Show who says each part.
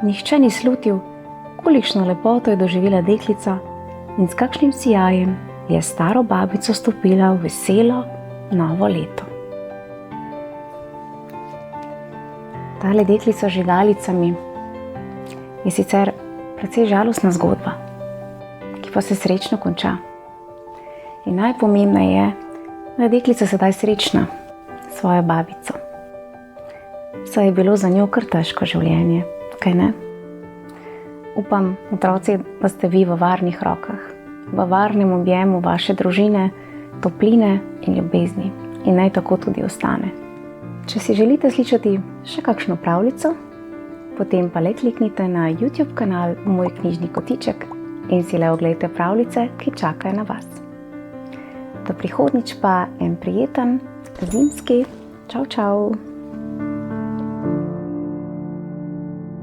Speaker 1: nihče ni slutil, kolikšno lepoto je doživela deklica in s kakšnim sijajem je staro babico stopila v veselo novo leto. Tale deklica z žigalicami je sicer precej žalostna zgodba, ki pa se srečno konča. In najpomembneje je, da je deklica sedaj srečna s svojo babico. Saj je bilo za njo kar težko življenje, kaj ne? Upam, otroci, da ste vi v varnih rokah, v varnem objemu vaše družine, topline in ljubezni. In naj tako tudi ostane. Če si želite slišati še kakšno pravljico, potem pa le kliknite na YouTube kanal Moj knjižni kotiček in si le oglejte pravljice, ki čakajo na vas. Do prihodnjič pa en prijeten zimski čau čau!